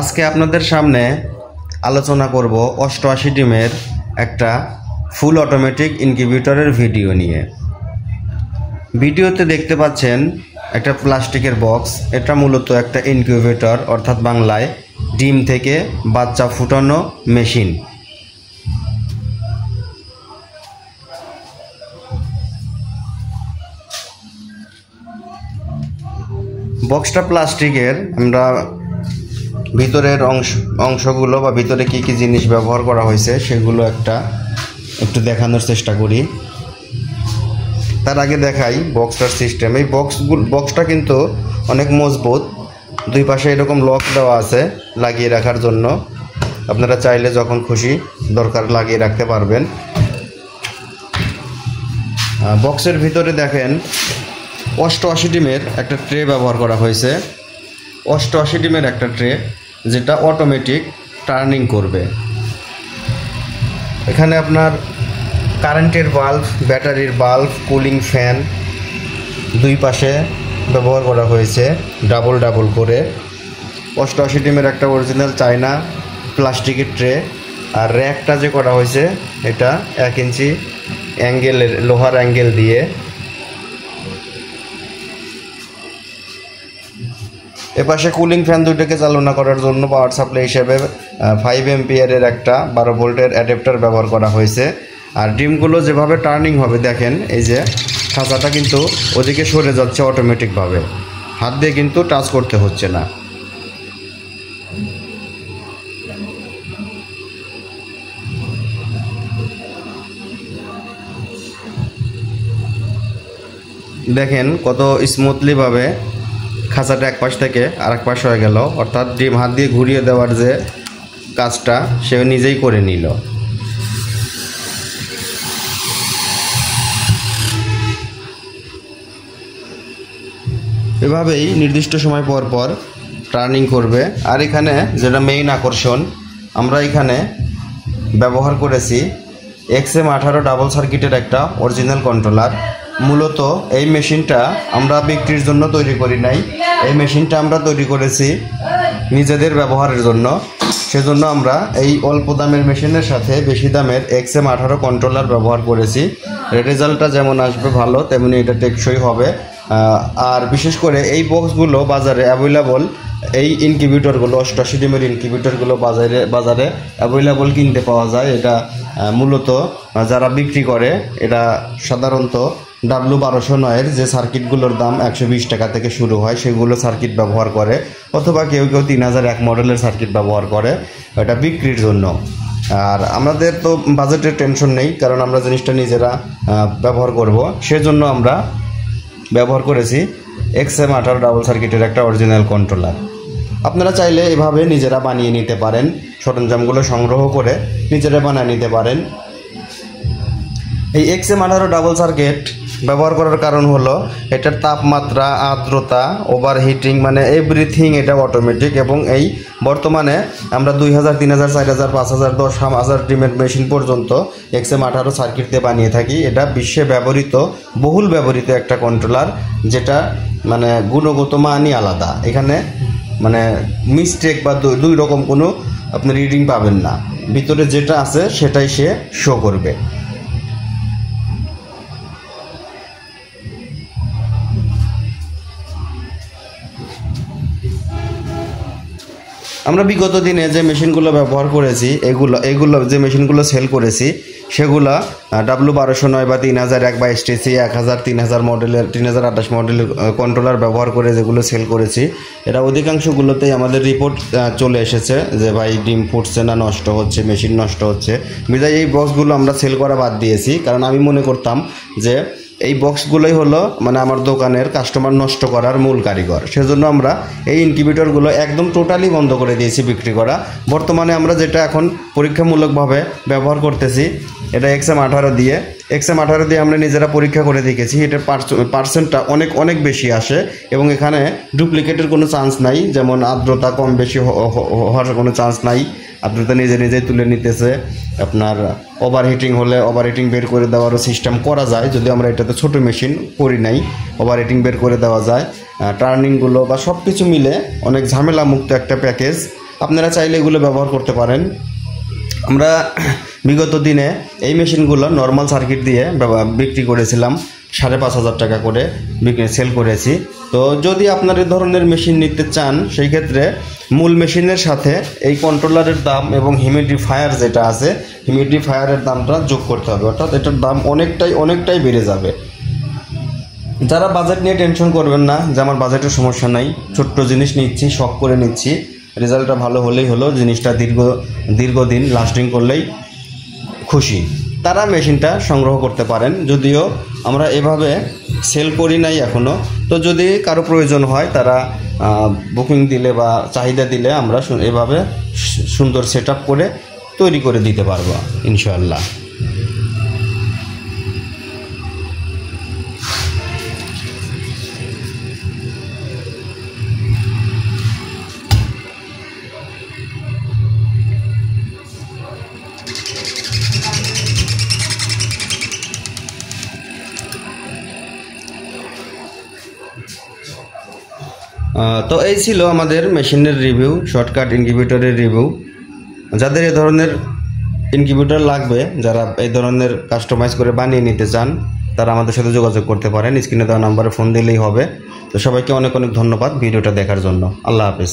আজকে আপনাদের সামনে আলোচনা করব 88 ডিমের একটা ফুল অটোমেটিক ইনকিউবেটরের ভিডিও নিয়ে। ভিডিওতে দেখতে পাচ্ছেন একটা প্লাস্টিকের বক্স। এটা মূলত একটা ইনকিউবেটর, অর্থাৎ বাংলায় ডিম থেকে বাচ্চা ফুটানো মেশিন। বক্সটা প্লাস্টিকের। আমরা ভিতরের অংশগুলো বা ভিতরে কি কি জিনিস ব্যবহার করা হয়েছে সেগুলো একটু দেখানোর চেষ্টা করি। তার আগে দেখাই বক্সটার সিস্টেম। এই বক্সটা কিন্তু অনেক মজবুত। দুই পাশে এরকম লক দেওয়া আছে লাগিয়ে রাখার জন্য। আপনারা চাইলে যখন খুশি দরকার লাগিয়ে রাখতে পারবেন। বক্সের ভিতরে দেখেন 88 ডিমের একটা ট্রে ব্যবহার করা হয়েছে। 88 ডিমের একটা ট্রে যেটা অটোমেটিক টার্নিং করবে। এখানে আপনার কারেন্টের বাল্ব, ব্যাটারির বাল্ব, কুলিং ফ্যান দুই পাশে ব্যবহার করা হয়েছে ডাবল করে। 88 ডিমের একটা অরিজিনাল চায়না প্লাস্টিকের ট্রে। আর র্যাকটা যে করা হয়েছে এটা 1 ইঞ্চি অ্যাঙ্গেলের লোহার অ্যাঙ্গেল দিয়ে। এপাশে কুলিং ফ্যান দুইটাকে চালনা করার জন্য পাওয়ার সাপ্লাই হিসেবে 5 এম্পিয়ারের একটা 12 ভোল্টের অ্যাডাপ্টার ব্যবহার করা হয়েছে। আর ডিমগুলো যেভাবে টার্নিং হবে দেখেন, এই যে খাঁচাটা কিন্তু ওদিকে সরে যাচ্ছে অটোমেটিকভাবে, হাত দিয়ে কিন্তু টাচ করতে হচ্ছে না। দেখেন কত স্মুথলিভাবে খাঁচাটা এক পাশ থেকে আরেক পাশ হয়ে গেল, অর্থাৎ ডিম হাত দিয়ে ঘুরিয়ে দেওয়ার যে কাজটা সে নিজেই করে নিল। এভাবেই নির্দিষ্ট সময় পর পর টার্নিং করবে। আর এখানে যেটা মেইন আকর্ষণ, আমরা এখানে ব্যবহার করেছি XM18 ডাবল সার্কিটের একটা অরিজিনাল কন্ট্রোলার। মূলত এই মেশিনটা আমরা বিক্রির জন্য তৈরি করি নাই। এই মেশিনটা আমরা তৈরি করেছি নিজেদের ব্যবহারের জন্য। সেজন্য আমরা এই অল্প দামের মেশিনের সাথে বেশি দামের XM18 কন্ট্রোলার ব্যবহার করেছি। রেজাল্টটা যেমন আসবে ভালো, তেমনি এটা টেকসই হবে। আর বিশেষ করে এই বক্সগুলো বাজারে অ্যাভেলেবল, এই ইনকিউবেটরগুলো 88 ডিমের ইনকিউবেটরগুলো বাজারে অ্যাভেলেবল কিনতে পাওয়া যায়। এটা মূলত যারা বিক্রি করে, এটা সাধারণত W1209 যে সার্কিটগুলোর দাম 120 টাকা থেকে শুরু হয় সেগুলো সার্কিট ব্যবহার করে, অথবা কেউ 3001 মডেলের সার্কিট ব্যবহার করে এটা বিক্রির জন্য। আর আমাদের তো বাজেটের টেনশন নেই, কারণ আমরা জিনিসটা নিজেরা ব্যবহার করব। সেজন্য আমরা ব্যবহার করেছি XM18 ডাবল সার্কিটের একটা অরিজিনাল কন্ট্রোলার। আপনারা চাইলে এভাবে নিজেরা বানিয়ে নিতে পারেন, সরঞ্জামগুলো সংগ্রহ করে নিজেরা বানিয়ে নিতে পারেন। এই XM18 ডাবল সার্কিট ব্যবহার করার কারণ হলো এটার তাপমাত্রা, আর্দ্রতা, ওভারহিটিং, মানে এভরিথিং এটা অটোমেটিক। এবং এই বর্তমানে আমরা 2000, 3000, 4000, 5000, 10,000 ডিমের মেশিন পর্যন্ত XM18 সার্কিট দিয়ে বানিয়ে থাকি। এটা বিশ্বে বহুল ব্যবহৃত একটা কন্ট্রোলার, যেটা মানে গুণগত মানই আলাদা। এখানে মানে মিস্টেক বা দুই রকম কোনো আপনি রিডিং পাবেন না। ভিতরে যেটা আছে সেটাই সে শো করবে। আমরা বিগত দিনে যে মেশিনগুলো ব্যবহার করেছি, এগুলো যে মেশিনগুলো সেল করেছি সেগুলো W1209 বা 3001 বা STC 1000, 3000 মডেলের, 3028 মডেলের কন্ট্রোলার ব্যবহার করে যেগুলো সেল করেছি, এটা অধিকাংশগুলোতেই আমাদের রিপোর্ট চলে এসেছে যে ভাই ডিম ফুটছে না, নষ্ট হচ্ছে, মেশিন নষ্ট হচ্ছে। বিধায় এই বক্সগুলো আমরা সেল করা বাদ দিয়েছি, কারণ আমি মনে করতাম যে এই বক্সগুলোই হলো মানে আমার দোকানের কাস্টমার নষ্ট করার মূল কারিগর। সেজন্য আমরা এই ইনকিউবেটরগুলো একদম টোটালি বন্ধ করে দিয়েছি বিক্রি করা। বর্তমানে আমরা যেটা এখন পরীক্ষামূলকভাবে ব্যবহার করতেছি এটা XM18 দিয়ে। XM18 দিয়ে আমরা নিজেরা পরীক্ষা করে দেখেছি, এটার পার্সেন্টটা অনেক বেশি আসে এবং এখানে ডুপ্লিকেটের কোনো চান্স নাই। যেমন আর্দ্রতা কম বেশি হওয়ার কোনো চান্স নাই, আর্দ্রতা নিজেই তুলে নিতেছে। আপনার ওভারহিটিং হলে ওভারহিটিং বের করে দেওয়ারও সিস্টেম করা যায়, যদি আমরা এটাতে ছোটো মেশিন করি নাই, ওভারহিটিং বের করে দেওয়া যায়। টার্নিংগুলো বা সব কিছু মিলে অনেক ঝামেলা মুক্ত একটা প্যাকেজ। আপনারা চাইলে এগুলো ব্যবহার করতে পারেন। আমরা বিগত দিনে এই মেশিনগুলো নর্মাল সার্কিট দিয়ে বিক্রি করেছিলাম 5,500 টাকা করে সেল করেছি। তো যদি আপনার এই ধরনের মেশিন নিতে চান, সেই ক্ষেত্রে মূল মেশিনের সাথে এই কন্ট্রোলারের দাম এবং হিউমিডিফায়ার যেটা আছে, হিউমিডিফায়ারের দামটা যোগ করতে হবে, অর্থাৎ এটার দাম অনেকটাই বেড়ে যাবে। যারা বাজেট নিয়ে টেনশন করবেন না যে আমার বাজেটের সমস্যা নাই, ছোট্ট জিনিস নিচ্ছি, শখ করে নিচ্ছি, রেজাল্টটা ভালো হলেই হলো, জিনিসটা দীর্ঘদিন লাস্টিং করলেই খুশি, তারা মেশিনটা সংগ্রহ করতে পারেন। যদিও আমরা এভাবে সেল করি নাই এখনও, তো যদি কারো প্রয়োজন হয় তারা বুকিং দিলে বা চাহিদা দিলে আমরা এভাবে সুন্দর সেট আপ করে তৈরি করে দিতে পারবো ইনশাআল্লাহ। তো এই ছিল আমাদের মেশিনের রিভিউ, শর্টকাট ইনকিউবেটরের রিভিউ। যাদের এই ধরনের ইনকিউবেটর লাগবে, যারা এই ধরনের কাস্টমাইজ করে বানিয়ে নিতে চান, তারা আমাদের সাথে যোগাযোগ করতে পারেন। স্ক্রিনে দেওয়া নাম্বারে ফোন দিলেই হবে। তো সবাইকে অনেক ধন্যবাদ ভিডিওটা দেখার জন্য। আল্লাহ হাফেজ।